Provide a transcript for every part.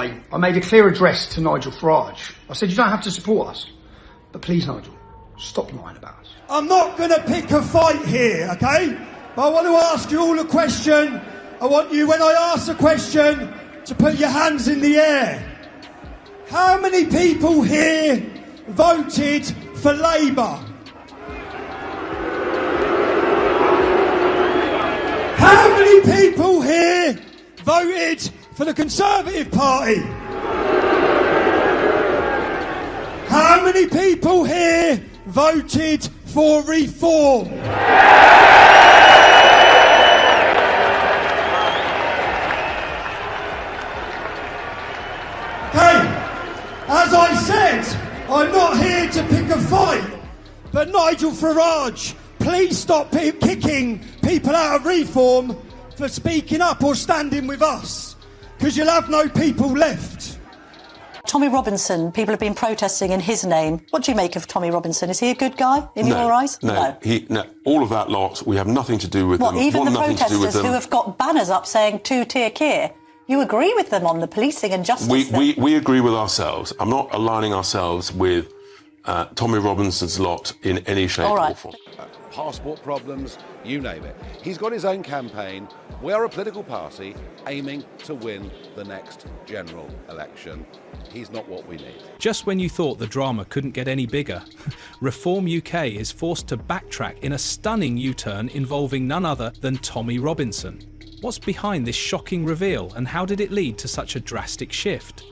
Monday, I made a clear address to Nigel Farage. I said, you don't have to support us, but please, Nigel, stop lying about us. I'm not going to pick a fight here, okay? But I want to ask you all a question. I want you, when I ask a question, to put your hands in the air. How many people here voted for Labour? How many people here voted for the Conservative Party? How many people here voted for reform? Okay, as I said, I'm not here to pick a fight, but Nigel Farage, please stop kicking people out of reform for speaking up or standing with us, because you'll have no people left. Tommy Robinson, people have been protesting in his name. What do you make of Tommy Robinson? Is he a good guy in your eyes? No. All of that lot, we have nothing to do with them. Even the protesters who have got banners up saying two-tier Keir, you agree with them on the policing and justice? We agree with ourselves. I'm not aligning ourselves with Tommy Robinson's lot in any shape or form. Passport problems, you name it. He's got his own campaign. We are a political party aiming to win the next general election. He's not what we need. Just when you thought the drama couldn't get any bigger, Reform UK is forced to backtrack in a stunning U-turn involving none other than Tommy Robinson. What's behind this shocking reveal, and how did it lead to such a drastic shift?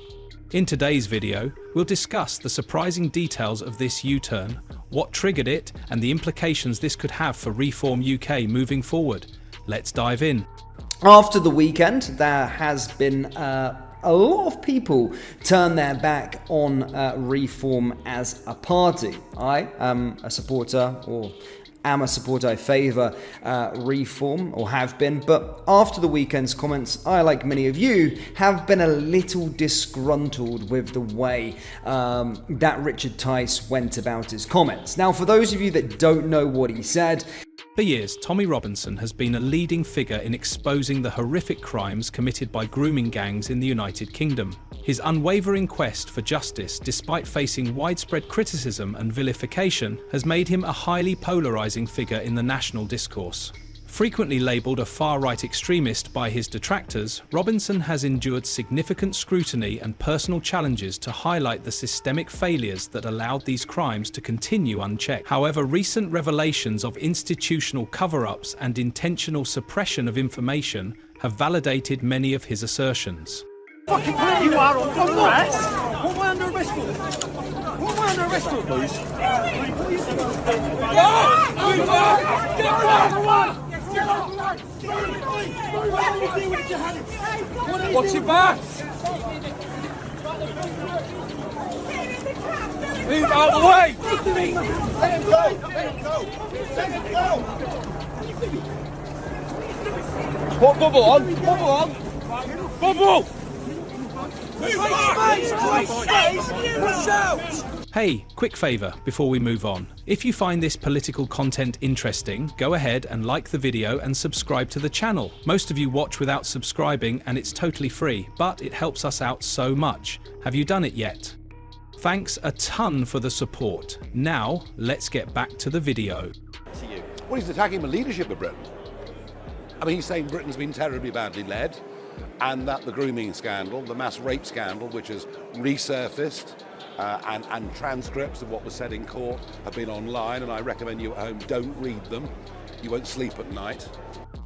In today's video, we'll discuss the surprising details of this U-turn, what triggered it, and the implications this could have for Reform UK moving forward. Let's dive in. After the weekend, there has been a lot of people turn their back on Reform as a party. I am a supporter, I favour Reform, or have been, but after the weekend's comments, I, like many of you, have been a little disgruntled with the way that Richard Tice went about his comments. Now, for those of you that don't know what he said, For years, Tommy Robinson has been a leading figure in exposing the horrific crimes committed by grooming gangs in the United Kingdom. His unwavering quest for justice, despite facing widespread criticism and vilification, has made him a highly polarising figure in the national discourse. Frequently labelled a far-right extremist by his detractors, Robinson has endured significant scrutiny and personal challenges to highlight the systemic failures that allowed these crimes to continue unchecked. However, recent revelations of institutional cover-ups and intentional suppression of information have validated many of his assertions. Fucking you are under arrest? What am I under arrest for? What am I under arrest for, please? What's your back? Move out of the way! Let him go! Let him go! Let him go! Put bubble on! Bubble on! Bubble! Hey, quick favour before we move on. If you find this political content interesting, go ahead and like the video and subscribe to the channel. Most of you watch without subscribing and it's totally free, but it helps us out so much. Have you done it yet? Thanks a ton for the support. Now, let's get back to the video. Well, he's attacking the leadership of Britain. I mean, he's saying Britain's been terribly badly led, and that the grooming scandal, the mass rape scandal, which has resurfaced, and transcripts of what was said in court have been online, and I recommend you at home don't read them. You won't sleep at night.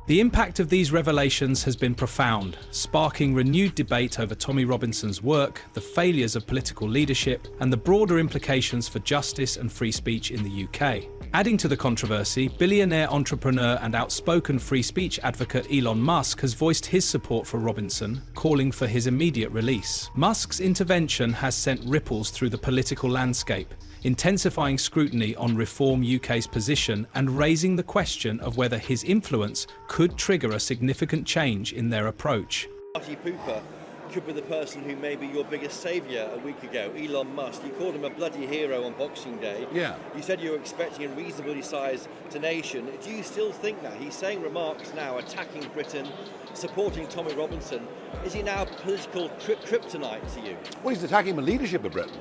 The impact of these revelations has been profound, sparking renewed debate over Tommy Robinson's work, the failures of political leadership, and the broader implications for justice and free speech in the UK. Adding to the controversy, billionaire entrepreneur and outspoken free speech advocate Elon Musk has voiced his support for Robinson, calling for his immediate release. Musk's intervention has sent ripples through the political landscape, intensifying scrutiny on Reform UK's position and raising the question of whether his influence could trigger a significant change in their approach. Party pooper could be the person who may be your biggest saviour a week ago, Elon Musk. You called him a bloody hero on Boxing Day. Yeah. You said you were expecting a reasonably sized donation. Do you still think that? He's saying remarks now attacking Britain, supporting Tommy Robinson. Is he now political kryptonite to you? Well, he's attacking the leadership of Britain.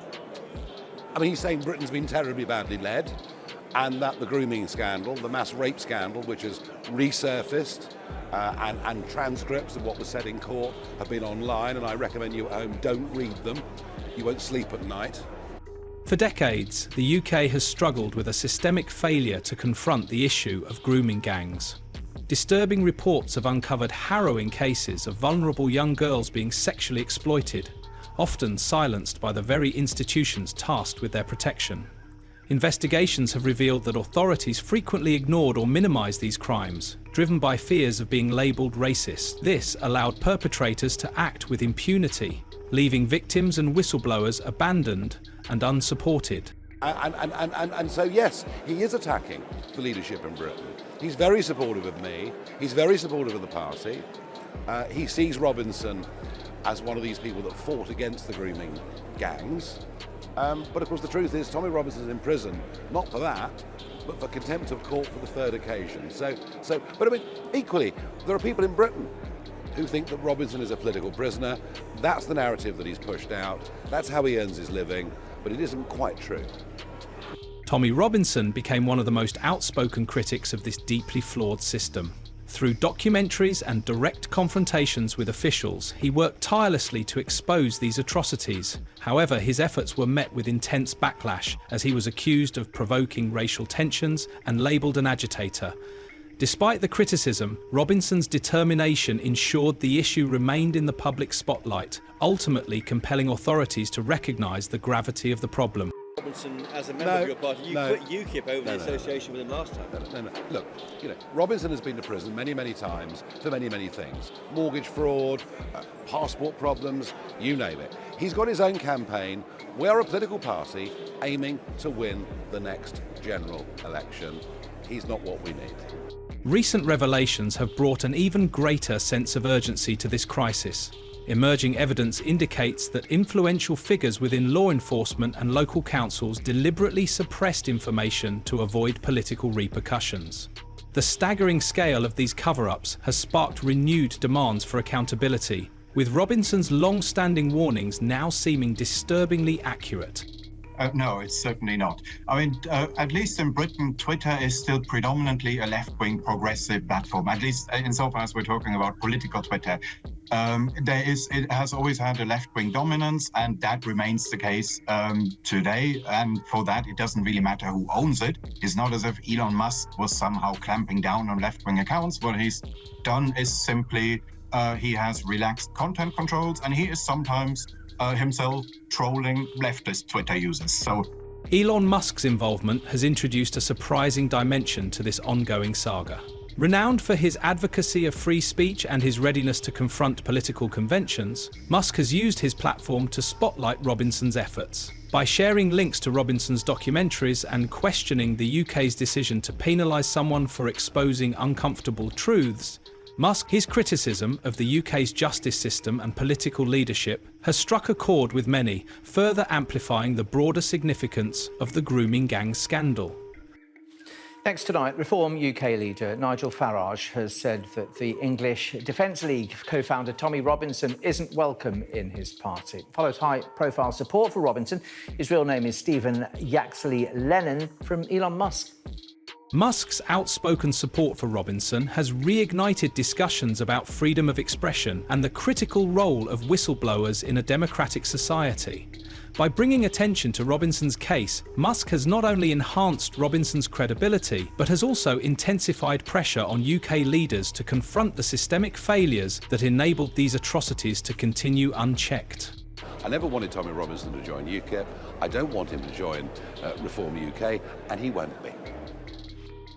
I mean, he's saying Britain's been terribly badly led, and that the grooming scandal, the mass rape scandal, which has resurfaced, and transcripts of what was said in court have been online, and I recommend you at home don't read them. You won't sleep at night. For decades, the UK has struggled with a systemic failure to confront the issue of grooming gangs. Disturbing reports have uncovered harrowing cases of vulnerable young girls being sexually exploited, often silenced by the very institutions tasked with their protection. Investigations have revealed that authorities frequently ignored or minimized these crimes, driven by fears of being labeled racist. This allowed perpetrators to act with impunity, leaving victims and whistleblowers abandoned and unsupported. And so, yes, he is attacking the leadership in Britain. He's very supportive of me. He's very supportive of the party. He sees Robinson as one of these people that fought against the grooming gangs. But of course the truth is Tommy Robinson's in prison, not for that, but for contempt of court for the third occasion. But I mean, equally, there are people in Britain who think that Robinson is a political prisoner. That's the narrative that he's pushed out. That's how he earns his living, but it isn't quite true. Tommy Robinson became one of the most outspoken critics of this deeply flawed system. Through documentaries and direct confrontations with officials, he worked tirelessly to expose these atrocities. However, his efforts were met with intense backlash as he was accused of provoking racial tensions and labelled an agitator. Despite the criticism, Robinson's determination ensured the issue remained in the public spotlight, ultimately compelling authorities to recognise the gravity of the problem. Robinson, as a member of your party, you quit UKIP over the association with him last time. No. Look, Robinson has been to prison many, many times for many, many things. Mortgage fraud, passport problems, you name it. He's got his own campaign. We are a political party aiming to win the next general election. He's not what we need. Recent revelations have brought an even greater sense of urgency to this crisis. Emerging evidence indicates that influential figures within law enforcement and local councils deliberately suppressed information to avoid political repercussions. The staggering scale of these cover-ups has sparked renewed demands for accountability, with Robinson's long-standing warnings now seeming disturbingly accurate. No, it's certainly not. I mean, at least in Britain, Twitter is still predominantly a left-wing progressive platform, at least insofar as we're talking about political Twitter. It has always had a left-wing dominance, and that remains the case today. And for that, it doesn't really matter who owns it. It's not as if Elon Musk was somehow clamping down on left-wing accounts. What he's done is simply he has relaxed content controls, and he is sometimes himself trolling leftist Twitter users. So Elon Musk's involvement has introduced a surprising dimension to this ongoing saga. Renowned for his advocacy of free speech and his readiness to confront political conventions, Musk has used his platform to spotlight Robinson's efforts. By sharing links to Robinson's documentaries and questioning the UK's decision to penalise someone for exposing uncomfortable truths, his criticism of the UK's justice system and political leadership has struck a chord with many, further amplifying the broader significance of the grooming gang scandal. Next tonight, Reform UK leader Nigel Farage has said that the English Defence League co-founder Tommy Robinson isn't welcome in his party. Follows high-profile support for Robinson. His real name is Stephen Yaxley-Lennon from Elon Musk. Musk's outspoken support for Robinson has reignited discussions about freedom of expression and the critical role of whistleblowers in a democratic society. By bringing attention to Robinson's case, Musk has not only enhanced Robinson's credibility, but has also intensified pressure on UK leaders to confront the systemic failures that enabled these atrocities to continue unchecked. I never wanted Tommy Robinson to join UKIP. I don't want him to join Reform UK, and he won't be.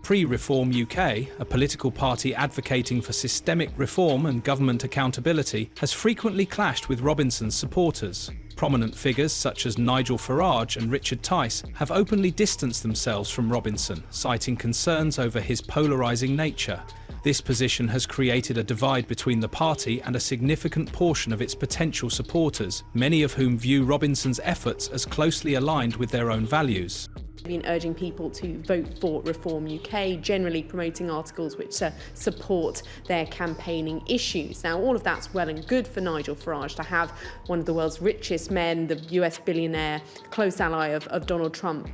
Pre-Reform UK, a political party advocating for systemic reform and government accountability, has frequently clashed with Robinson's supporters. Prominent figures such as Nigel Farage and Richard Tice have openly distanced themselves from Robinson, citing concerns over his polarising nature. This position has created a divide between the party and a significant portion of its potential supporters, many of whom view Robinson's efforts as closely aligned with their own values. Been urging people to vote for Reform UK, generally promoting articles which support their campaigning issues. Now, all of that's well and good for Nigel Farage to have one of the world's richest men, the US billionaire, close ally of Donald Trump,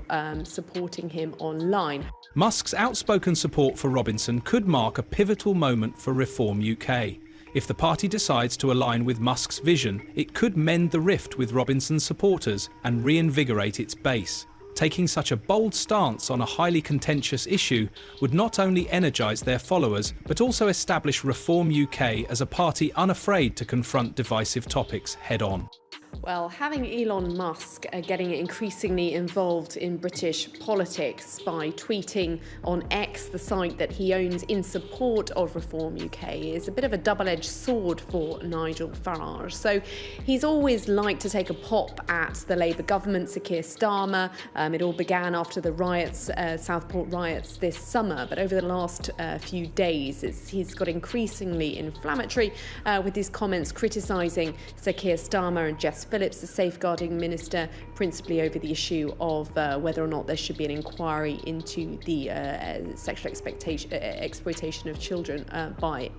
supporting him online. Musk's outspoken support for Robinson could mark a pivotal moment for Reform UK. If the party decides to align with Musk's vision, it could mend the rift with Robinson's supporters and reinvigorate its base. Taking such a bold stance on a highly contentious issue would not only energise their followers, but also establish Reform UK as a party unafraid to confront divisive topics head-on. Well, having Elon Musk getting increasingly involved in British politics by tweeting on X, the site that he owns, in support of Reform UK is a bit of a double-edged sword for Nigel Farage. So he's always liked to take a pop at the Labour government, Sir Keir Starmer. It all began after the riots, Southport riots this summer, but over the last few days he's got increasingly inflammatory with his comments criticising Sir Keir Starmer and Jess Phillips, the safeguarding minister, principally over the issue of whether or not there should be an inquiry into the sexual exploitation of children by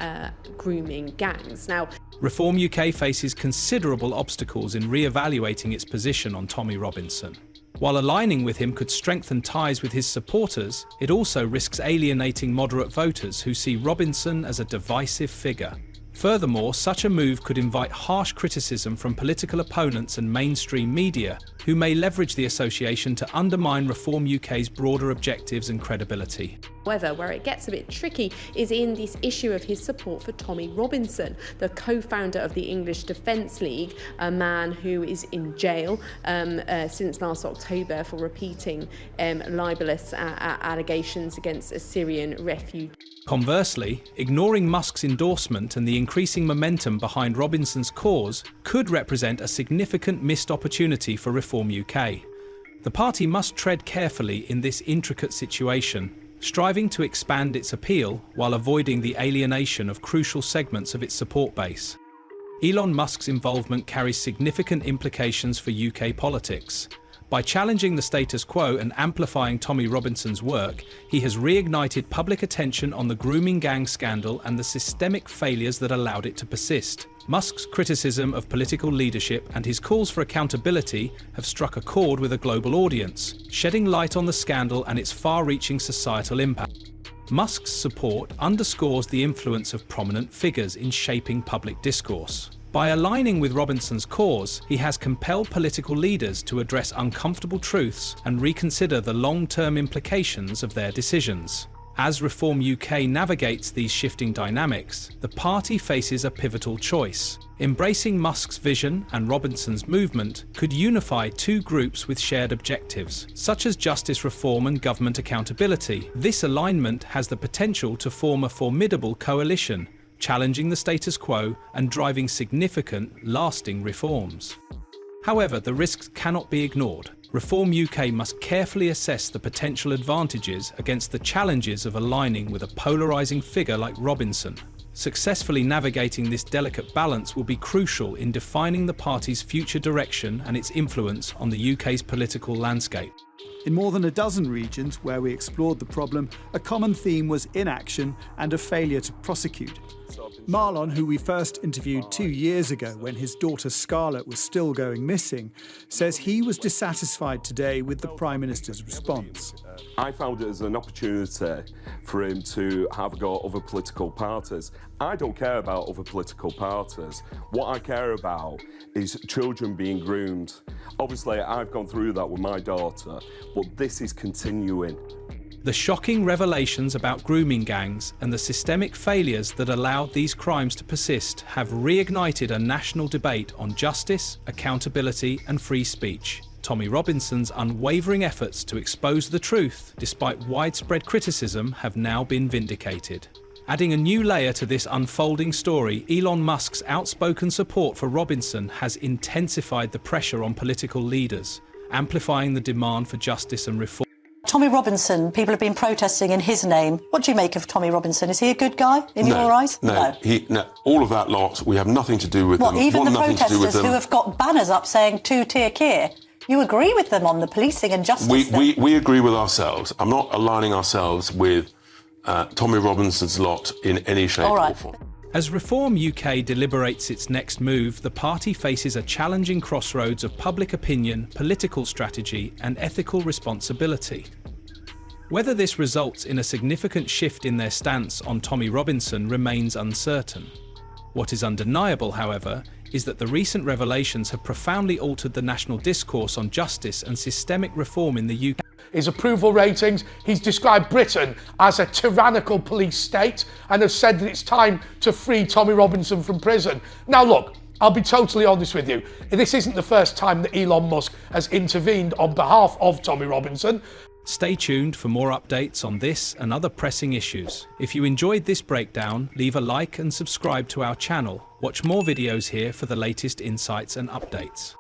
grooming gangs. Now, Reform UK faces considerable obstacles in re-evaluating its position on Tommy Robinson. While aligning with him could strengthen ties with his supporters, it also risks alienating moderate voters who see Robinson as a divisive figure. Furthermore, such a move could invite harsh criticism from political opponents and mainstream media, who may leverage the association to undermine Reform UK's broader objectives and credibility. However, where it gets a bit tricky is in this issue of his support for Tommy Robinson, the co-founder of the English Defence League, a man who is in jail since last October for repeating libelous allegations against a Syrian refugee. Conversely, ignoring Musk's endorsement and the increasing momentum behind Robinson's cause could represent a significant missed opportunity for Reform UK. The party must tread carefully in this intricate situation, striving to expand its appeal while avoiding the alienation of crucial segments of its support base. Elon Musk's involvement carries significant implications for UK politics. By challenging the status quo and amplifying Tommy Robinson's work, he has reignited public attention on the grooming gang scandal and the systemic failures that allowed it to persist. Musk's criticism of political leadership and his calls for accountability have struck a chord with a global audience, shedding light on the scandal and its far-reaching societal impact. Musk's support underscores the influence of prominent figures in shaping public discourse. By aligning with Robinson's cause, he has compelled political leaders to address uncomfortable truths and reconsider the long-term implications of their decisions. As Reform UK navigates these shifting dynamics, the party faces a pivotal choice. Embracing Musk's vision and Robinson's movement could unify two groups with shared objectives, such as justice reform and government accountability. This alignment has the potential to form a formidable coalition, challenging the status quo and driving significant, lasting reforms. However, the risks cannot be ignored. Reform UK must carefully assess the potential advantages against the challenges of aligning with a polarising figure like Robinson. Successfully navigating this delicate balance will be crucial in defining the party's future direction and its influence on the UK's political landscape. In more than a dozen regions where we explored the problem, a common theme was inaction and a failure to prosecute. Marlon, who we first interviewed 2 years ago when his daughter Scarlett was still going missing, says he was dissatisfied today with the Prime Minister's response. I found it as an opportunity for him to have a go at other political parties. I don't care about other political parties. What I care about is children being groomed. Obviously, I've gone through that with my daughter, but this is continuing. The shocking revelations about grooming gangs and the systemic failures that allowed these crimes to persist have reignited a national debate on justice, accountability, and free speech. Tommy Robinson's unwavering efforts to expose the truth, despite widespread criticism, have now been vindicated. Adding a new layer to this unfolding story, Elon Musk's outspoken support for Robinson has intensified the pressure on political leaders, amplifying the demand for justice and reform. Tommy Robinson, people have been protesting in his name. What do you make of Tommy Robinson? Is he a good guy in your eyes? No. All of that lot, we have nothing to do with them. Even the nothing to do with protesters them. who have got banners up saying two-tier Keir, you agree with them on the policing and justice? We agree with ourselves. I'm not aligning ourselves with Tommy Robinson's lot in any shape or form. As Reform UK deliberates its next move, the party faces a challenging crossroads of public opinion, political strategy, and ethical responsibility. Whether this results in a significant shift in their stance on Tommy Robinson remains uncertain. What is undeniable, however, is that the recent revelations have profoundly altered the national discourse on justice and systemic reform in the UK. His approval ratings, he's described Britain as a tyrannical police state and has said that it's time to free Tommy Robinson from prison. Now look, I'll be totally honest with you. This isn't the first time that Elon Musk has intervened on behalf of Tommy Robinson. Stay tuned for more updates on this and other pressing issues. If you enjoyed this breakdown, leave a like and subscribe to our channel. Watch more videos here for the latest insights and updates.